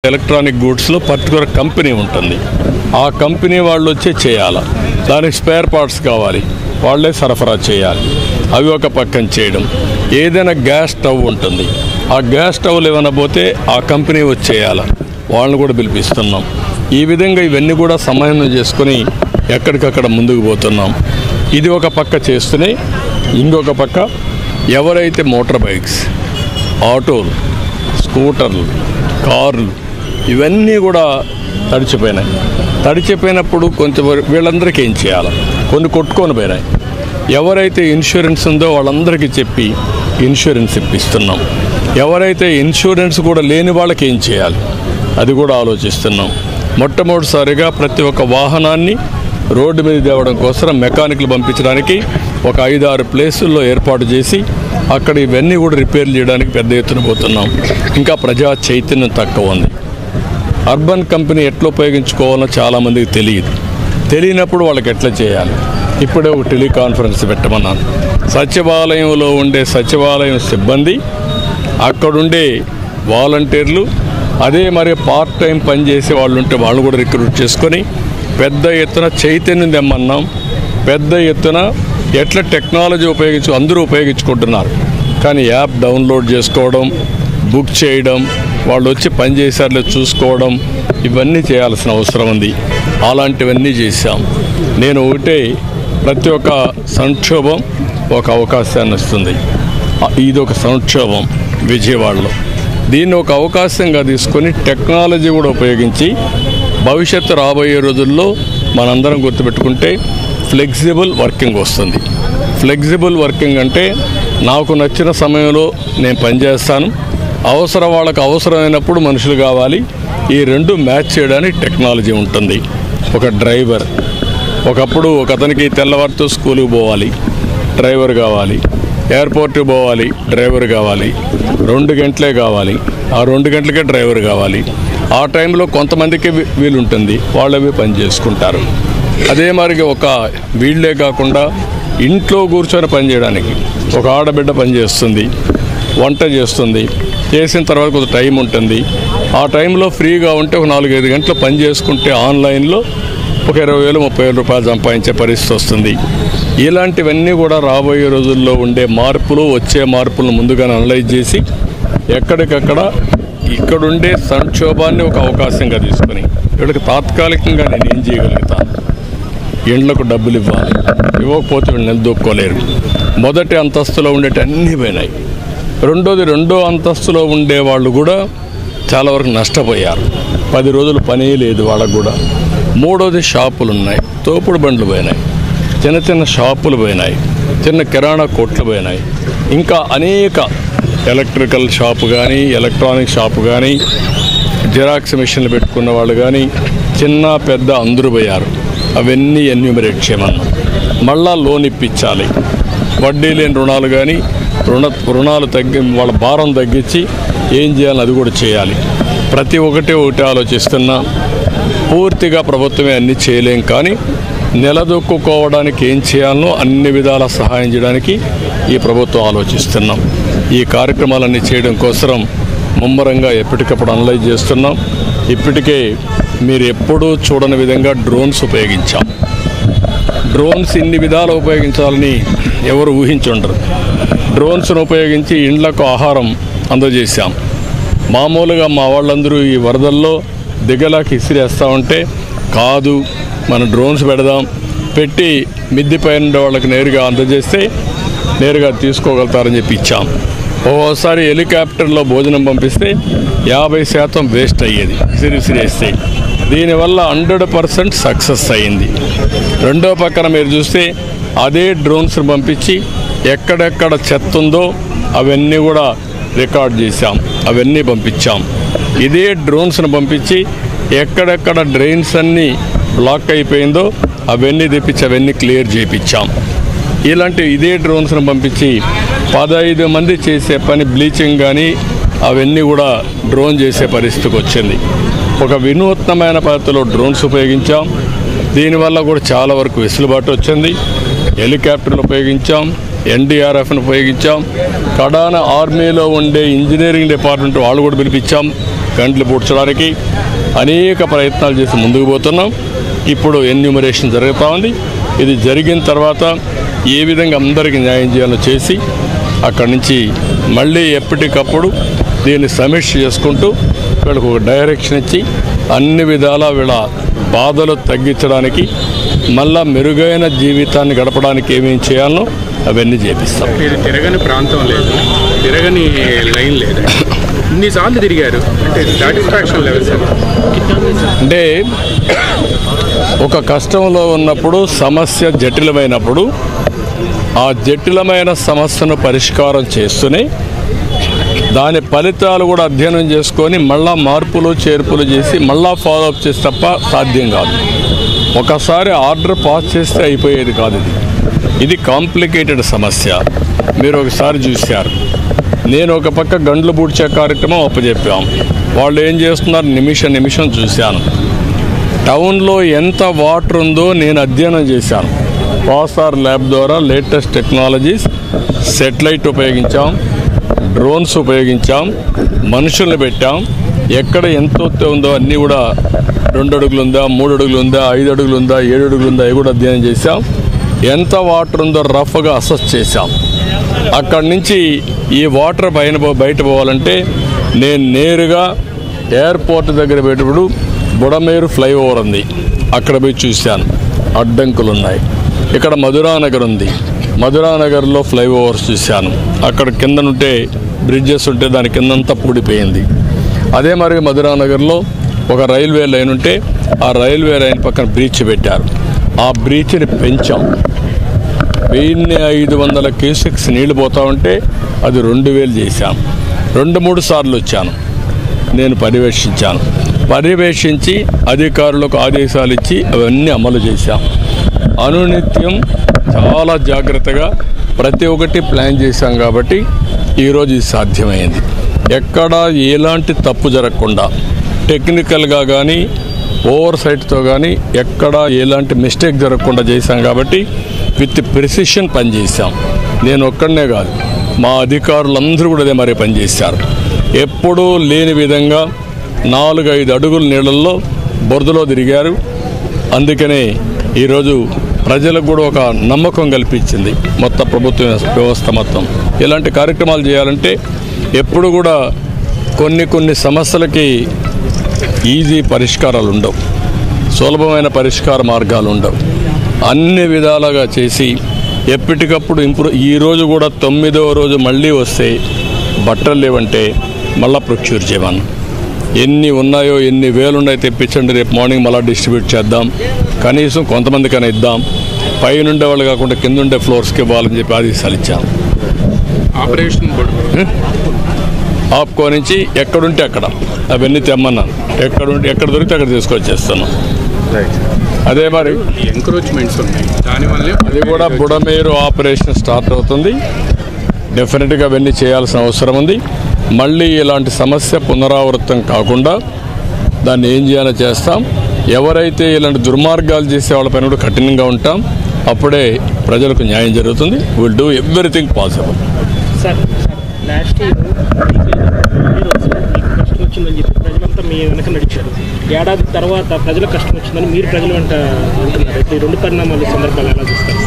Electronic గూడ్స్లో particular company ఉంటుంది. ఆ company వాళ్ళు వచ్చి చేయాలి. దానికి స్పేర్ పార్ట్స్ కావాలి, వాళ్ళే సరఫరా చేయాలి. అవి ఒక పక్కన చేయడం. ఏదైనా గ్యాస్ స్టవ్ ఉంటుంది, ఆ గ్యాస్ స్టవ్లు ఏమైనా పోతే ఆ కంపెనీ వచ్చి చేయాలి, వాళ్ళని కూడా పిలిపిస్తున్నాం. ఈ విధంగా ఇవన్నీ కూడా సమన్వయం చేసుకొని ఎక్కడికక్కడ ముందుకు పోతున్నాం. ఇది ఒక పక్క చేస్తూనే ఇంకొక పక్క ఎవరైతే మోటార్ బైక్స్, ఆటోలు, స్కూటర్లు, కార్లు ఇవన్నీ కూడా తడిచిపోయినప్పుడు కొంచెం వీళ్ళందరికీ ఏం చేయాలి? కొన్ని కొట్టుకొని పోయినాయి. ఎవరైతే ఇన్సూరెన్స్ ఉందో వాళ్ళందరికీ చెప్పి ఇన్సూరెన్స్ ఇప్పిస్తున్నాం. ఎవరైతే ఇన్సూరెన్స్ కూడా లేని వాళ్ళకి ఏం చేయాలి అది కూడా ఆలోచిస్తున్నాం. మొట్టమొదటిసారిగా ప్రతి ఒక్క వాహనాన్ని రోడ్డు మీద తేవడం కోసం మెకానిక్లు పంపించడానికి ఒక 5-6 ప్లేసుల్లో ఏర్పాటు చేసి అక్కడ ఇవన్నీ కూడా రిపేర్లు చేయడానికి పెద్ద ఎత్తున పోతున్నాం. ఇంకా ప్రజా చైతన్యం తక్కువ ఉంది. అర్బన్ కంపెనీ ఎట్లా ఉపయోగించుకోవాలో చాలామందికి తెలియనప్పుడు వాళ్ళకి ఎట్లా చేయాలి? ఇప్పుడే ఒక టెలికాన్ఫరెన్స్ పెట్టమన్నాను. సచివాలయంలో ఉండే సచివాలయం సిబ్బంది, అక్కడుండే వాలంటీర్లు, అదే మరి పార్ట్ టైం పనిచేసే వాళ్ళు ఉంటే వాళ్ళు కూడా రిక్రూట్ చేసుకొని పెద్ద ఎత్తున చైతన్యం తెమ్మన్నాం. పెద్ద ఎత్తున ఎట్లా టెక్నాలజీ అందరూ ఉపయోగించుకుంటున్నారు. కానీ యాప్ డౌన్లోడ్ చేసుకోవడం, బుక్ చేయడం, వాళ్ళు వచ్చి పనిచేసారులే చూసుకోవడం, ఇవన్నీ చేయాల్సిన అవసరం ఉంది. అలాంటివన్నీ చేశాం. నేను ఒకటే, ప్రతి ఒక్క సంక్షోభం ఒక అవకాశాన్ని ఇస్తుంది. ఇది ఒక సంక్షోభం విజయవాడలో. దీన్ని ఒక అవకాశంగా తీసుకొని టెక్నాలజీ కూడా ఉపయోగించి భవిష్యత్తు రాబోయే రోజుల్లో మనందరం గుర్తుపెట్టుకుంటే ఫ్లెక్సిబుల్ వర్కింగ్ వస్తుంది. ఫ్లెక్సిబుల్ వర్కింగ్ అంటే నాకు నచ్చిన సమయంలో నేను పనిచేస్తాను, వాళ్ళకి అవసరమైనప్పుడు మనుషులు కావాలి. ఈ రెండు మ్యాచ్ చేయడానికి టెక్నాలజీ ఉంటుంది. ఒక డ్రైవర్, ఒకప్పుడు ఒక అతనికి తెల్లవారితో స్కూల్కి పోవాలి, డ్రైవర్ కావాలి. ఎయిర్పోర్ట్కి పోవాలి, డ్రైవర్ కావాలి. 2 గంటలే కావాలి, ఆ 2 గంటలకే డ్రైవర్ కావాలి. ఆ టైంలో కొంతమందికి వీలుంటుంది, వాళ్ళవి పని చేసుకుంటారు. అదే మరి ఒక వీళ్ళే కాకుండా ఇంట్లో కూర్చొని పని చేయడానికి ఒక ఆడబిడ్డ పని చేస్తుంది, వంట చేస్తుంది. చేసిన తర్వాత కొంత టైం ఉంటుంది. ఆ టైంలో ఫ్రీగా ఉంటే ఒక 4-5 గంటలు పని చేసుకుంటే ఆన్లైన్లో ఒక 20,000-30,000 రూపాయలు సంపాదించే పరిస్థితి వస్తుంది. ఇలాంటివన్నీ కూడా రాబోయే రోజుల్లో ఉండే వచ్చే మార్పులను ముందుగానే అనలైజ్ చేసి ఎక్కడికక్కడ ఇక్కడుండే సంక్షోభాన్ని ఒక అవకాశంగా తీసుకొని వీళ్ళకి తాత్కాలికంగా నేను ఏం చేయగలుగుతాను? ఇండ్లకు డబ్బులు ఇవ్వాలి, ఇవ్వకపోతే వీళ్ళు నిలదొక్కోలేరు. మొదటి అంతస్తులో ఉండేటి అన్నీ పోయినాయి. రెండో అంతస్తులో ఉండే వాళ్ళు కూడా చాలా వరకు నష్టపోయారు. 10 రోజులు పని లేదు వాళ్ళకు కూడా. మూడోది షాపులు ఉన్నాయి, తోపుడు బండ్లు పోయినాయి, చిన్న షాపులు పోయినాయి, చిన్న కిరాణా కొట్లు పోయినాయి. ఇంకా అనేక ఎలక్ట్రికల్ షాపు కానీ, ఎలక్ట్రానిక్ షాపు కానీ, జిరాక్స్ మిషన్లు పెట్టుకున్న వాళ్ళు కానీ, చిన్న పెద్ద అందరూ పోయారు. అవన్నీ ఎన్యూమరేట్ చేయమన్నాం. మళ్ళా లోన్ ఇప్పించాలి, వడ్డీ లేని రుణాలు కానీ, రుణాలు వాళ్ళ భారం తగ్గించి ఏం చేయాలని అది కూడా చేయాలి. ప్రతి ఒకటి ఆలోచిస్తున్నా. పూర్తిగా ప్రభుత్వమే అన్నీ చేయలేం, కానీ నిలదొక్కుకోవడానికి ఏం చేయాలనో అన్ని విధాల సహాయం చేయడానికి ఈ ప్రభుత్వం ఆలోచిస్తున్నాం. ఈ కార్యక్రమాలన్నీ చేయడం కోసం ముమ్మరంగా ఎప్పటికప్పుడు అనలైజ్ చేస్తున్నాం. ఇప్పటికే మీరు ఎప్పుడూ చూడని విధంగా డ్రోన్స్ ఉపయోగించాం. డ్రోన్స్ ఇన్ని విధాలు ఉపయోగించాలని ఎవరు ఊహించుండరు. డ్రోన్స్ను ఉపయోగించి ఇండ్లకు ఆహారం అందజేశాం. మామూలుగా మా వాళ్ళందరూ ఈ వరదల్లో దిగలాకి ఇసిరేస్తూ ఉంటే, కాదు మన డ్రోన్స్ పెట్టి మిద్ది పైన వాళ్ళకి నేరుగా అందజేస్తే నేరుగా తీసుకోగలుగుతారని చెప్పి ఇచ్చాం. ఓసారి హెలికాప్టర్లో భోజనం పంపిస్తే 50% వేస్ట్ అయ్యేది విసిరేస్తే. దీనివల్ల 100% సక్సెస్ అయ్యింది. రెండో పక్కన మీరు చూస్తే అదే డ్రోన్స్ని పంపించి ఎక్కడెక్కడ చెత్త ఉందో అవన్నీ కూడా రికార్డ్ చేశాం, అవన్నీ పంపించాం. ఇదే డ్రోన్స్ని పంపించి ఎక్కడెక్కడ డ్రైన్స్ అన్నీ బ్లాక్ అయిపోయిందో అవన్నీ తెప్పించి అవన్నీ క్లియర్ చేయించాం. ఇదే డ్రోన్స్ని పంపించి 15 మంది చేసే పని బ్లీచింగ్ కానీ అవన్నీ కూడా డ్రోన్ చేసే పరిస్థితికి వచ్చింది. ఒక వినూత్నమైన పద్ధతిలో డ్రోన్స్ ఉపయోగించాం. దీనివల్ల కూడా చాలా వరకు వెసులుబాటు వచ్చింది. హెలికాప్టర్లు ఉపయోగించాం, ఎన్డీఆర్ఎఫ్ను ఉపయోగించాం, కడాన ఆర్మీలో ఉండే ఇంజనీరింగ్ డిపార్ట్మెంట్ వాళ్ళు కూడా పిలిపించాం. గంటలు పూడ్చడానికి అనేక ప్రయత్నాలు చేసి ముందుకు పోతున్నాం. ఇప్పుడు ఎన్యూమరేషన్ జరుగుతూ ఉంది. ఇది జరిగిన తర్వాత ఏ విధంగా అందరికీ న్యాయం చేయాలో చేసి అక్కడి నుంచి మళ్ళీ ఎప్పటికప్పుడు దీన్ని సమీక్ష చేసుకుంటూ వీళ్ళకు ఒక డైరెక్షన్ ఇచ్చి అన్ని విధాల వీళ్ళ బాధలు తగ్గించడానికి మళ్ళా మెరుగైన జీవితాన్ని గడపడానికి ఏమేమి చేయాలో అవన్నీ చేపిస్తాం. ఇది తిరగని ప్రాంతం లేదు, తిరగని లైన్ లేదు, ఇన్నిసార్లు తిరిగారు అంటే సాటిస్ఫాక్షన్ లెవెల్స్ అంటే ఒక కష్టంలో ఉన్నప్పుడు సమస్య జటిలమైనప్పుడు ఆ జటిలమైన సమస్యను పరిష్కారం చేస్తూనే దాని ఫలితాలు కూడా అధ్యయనం చేసుకొని మళ్ళా మార్పులు చేర్పులు చేసి మళ్ళా ఫాలోఅప్ చేసి తప్ప సాధ్యం కాదు. ఒకసారి ఆర్డర్ పాస్ చేస్తే అయిపోయేది కాదు. ఇది కాంప్లికేటెడ్ సమస్య. మీరు ఒకసారి చూశారు, నేను ఒక పక్క గండ్లు పూడ్చే కార్యక్రమం అప్పచెప్పాం. వాళ్ళు ఏం చేస్తున్నారు నిమిషం చూశాను. టౌన్లో ఎంత వాటర్ ఉందో నేను అధ్యయనం చేశాను. పాసార్ ల్యాబ్ ద్వారా లేటెస్ట్ టెక్నాలజీస్, సెటిలైట్ ఉపయోగించాం, డ్రోన్స్ ఉపయోగించాం, మనుషుల్ని పెట్టాం. ఎక్కడ ఎంత ఉందో అన్నీ కూడా 2 అడుగులు ఉందా, 3 అడుగులు ఉందా, 5 అడుగులు ఉందా, 7 అడుగులు ఉందా, అవి కూడా అధ్యయనం చేశాం. ఎంత వాటర్ ఉందో రఫ్గా అసెస్ చేశాం. అక్కడి నుంచి ఈ వాటర్ బయట పోవాలంటే నేను నేరుగా ఎయిర్పోర్ట్ దగ్గర పెట్టినప్పుడు బుడమేరు ఫ్లైఓవర్ ఉంది, అక్కడ పోయి చూశాను. అడ్డంకులు ఉన్నాయి. ఇక్కడ మధురానగర్ ఉంది, మధురానగర్లో ఫ్లైఓవర్స్ చూశాను. అక్కడ కింద ఉంటే బ్రిడ్జెస్ ఉంటే దాని కిందంతా పూడిపోయింది. అదే మరి మధురానగర్లో ఒక రైల్వే లైన్ ఉంటే ఆ రైల్వే లైన్ పక్కన బ్రీచ్ పెట్టారు. ఆ బ్రీచ్ని పెంచాం. 1500 క్యూసెక్స్ నీళ్లు పోతా ఉంటే అది 2000 చేశాం. 2-3 సార్లు వచ్చాను, నేను పర్యవేక్షించి అధికారులకు ఆదేశాలు ఇచ్చి అవన్నీ అమలు చేశాం. అనునిత్యం చాలా జాగ్రత్తగా ప్రతి ఒక్కటి ప్లాన్ చేశాం. కాబట్టి ఈరోజు ఇది సాధ్యమైంది. ఎక్కడా ఎలాంటి తప్పు జరగకుండా టెక్నికల్గా కానీ ఓవర్ సైట్తో కానీ ఎక్కడా ఎలాంటి మిస్టేక్ జరగకుండా చేశాం. కాబట్టి విత్ ప్రిసిషన్ పనిచేశాం. నేను ఒక్కడనే కాదు, మా అధికారులందరూ కూడా అదే మరి పనిచేశారు. ఎప్పుడూ లేని విధంగా 4-5 అడుగుల నీళ్ళల్లో బురదలో తిరిగారు. అందుకనే ఈరోజు ప్రజలకు కూడా ఒక నమ్మకం కల్పించింది మొత్తం ప్రభుత్వ వ్యవస్థ మొత్తం. ఇలాంటి కార్యక్రమాలు చేయాలంటే ఎప్పుడు కూడా కొన్ని సమస్యలకి ఈజీ పరిష్కారాలు ఉండవు, సులభమైన పరిష్కార మార్గాలు ఉండవు. అన్ని విధాలుగా చేసి ఎప్పటికప్పుడు ఈరోజు కూడా 9వ రోజు మళ్ళీ వస్తే బట్టలు లేవంటే మళ్ళీ ప్రొక్యూర్ చేయమని. ఎన్ని ఉన్నాయో ఎన్ని వేలున్నాయో తెప్పించండి, రేపు మార్నింగ్ మళ్ళీ డిస్ట్రిబ్యూట్ చేద్దాం. కనీసం కొంతమందికైనా ఇద్దాం. పైనుండే వాళ్ళు కాకుండా కింద ఉండే ఫ్లోర్స్కి ఇవ్వాలని చెప్పి ఆదేశాలు ఇచ్చాం. ఆపరేషన్ ఆప్కో నుంచి ఎక్కడుంటే అక్కడ అవన్నీ తెమ్మన్నాను. ఎక్కడ దొరికితే అక్కడ తీసుకొచ్చేస్తున్నాం. అదే మరి ఎంక్రోచ్మెంట్స్ ఉన్నాయి, దానివల్ల అది కూడా బుడమేరు ఆపరేషన్ స్టార్ట్ అవుతుంది. డెఫినెట్గా అవన్నీ చేయాల్సిన అవసరం ఉంది. మళ్ళీ ఇలాంటి సమస్య పునరావృతం కాకుండా దాన్ని ఏం చేయాలో చేస్తాం. ఎవరైతే ఇలాంటి దుర్మార్గాలు చేసే వాళ్ళపైన కూడా కఠినంగా ఉంటాం. అప్పుడే ప్రజలకు న్యాయం జరుగుతుంది. Will do everything possible. Sir, last year కష్టం వచ్చిందని చెప్పి ప్రజలంతా మీ వెనక నడిచారు. ఏడాది తర్వాత ప్రజలకు కష్టం వచ్చిందని మీరు ప్రజలు వెంట అంటున్నారు. ఈ 2 పరిణామాల సందర్భాలు ఎలా చూస్తారు?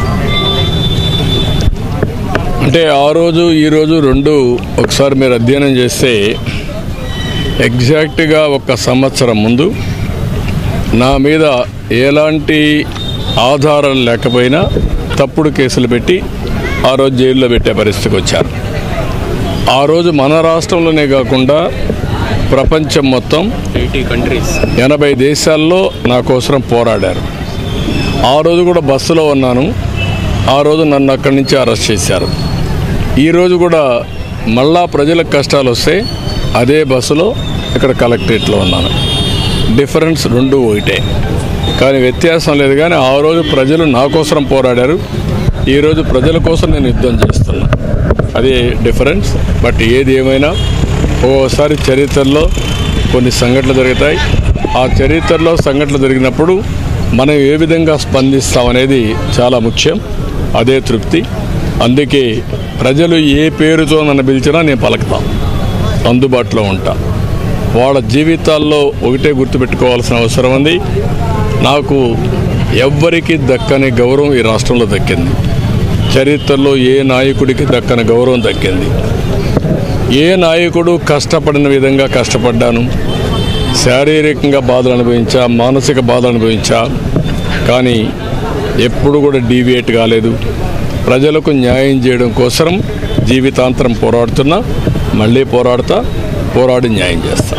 అంటే ఆ రోజు ఈరోజు 2 ఒకసారి మీరు అధ్యయనం చేస్తే ఎగ్జాక్ట్గా 1 సంవత్సరం ముందు నా మీద ఎలాంటి ఆధారాలు లేకపోయినా తప్పుడు కేసులు పెట్టి ఆ రోజు జైల్లో పెట్టే పరిస్థితికి వచ్చారు. ఆ రోజు మన రాష్ట్రంలోనే కాకుండా ప్రపంచం మొత్తం 80 దేశాల్లో నా కోసం పోరాడారు. ఆ రోజు కూడా బస్సులో ఉన్నాను. ఆ రోజు నన్ను అక్కడి నుంచి అరెస్ట్ చేశారు. ఈరోజు కూడా మళ్ళా ప్రజలకు కష్టాలు వస్తే అదే బస్సులో ఇక్కడ కలెక్టరేట్లో ఉన్నాను. డిఫరెన్స్ 2 ఒకటే, కానీ వ్యత్యాసం లేదు. కానీ ఆ రోజు ప్రజలు నా కోసం పోరాడారు, ఈరోజు ప్రజల కోసం నేను యుద్ధం చేస్తున్నాను. అదే డిఫరెన్స్. బట్ ఏది ఏమైనా ఓసారి చరిత్రలో కొన్ని సంఘటనలు జరుగుతాయి. ఆ చరిత్రలో సంఘటనలు జరిగినప్పుడు మనం ఏ విధంగా స్పందిస్తామనేది చాలా ముఖ్యం. అదే తృప్తి. అందుకే ప్రజలు ఏ పేరుతో నన్ను పిలిచినా నేను పలుకుతాను, అందుబాటులో ఉంటా. వాళ్ళ జీవితాల్లో ఒకటే గుర్తుపెట్టుకోవాల్సిన అవసరం ఉంది. నాకు ఎవ్వరికి దక్కని గౌరవం ఈ రాష్ట్రంలో దక్కింది. చరిత్రలో ఏ నాయకుడికి దక్కని గౌరవం దక్కింది. ఏ నాయకుడు కష్టపడిన విధంగా కష్టపడ్డాను. శారీరకంగా బాధలు అనుభవించా, మానసిక బాధలు అనుభవించా, కానీ ఎప్పుడు కూడా డీవియేట్ కాలేదు. ప్రజలకు న్యాయం చేయడం కోసం జీవితాంతరం పోరాడుతున్నా, మళ్ళీ పోరాడి న్యాయం చేస్తా.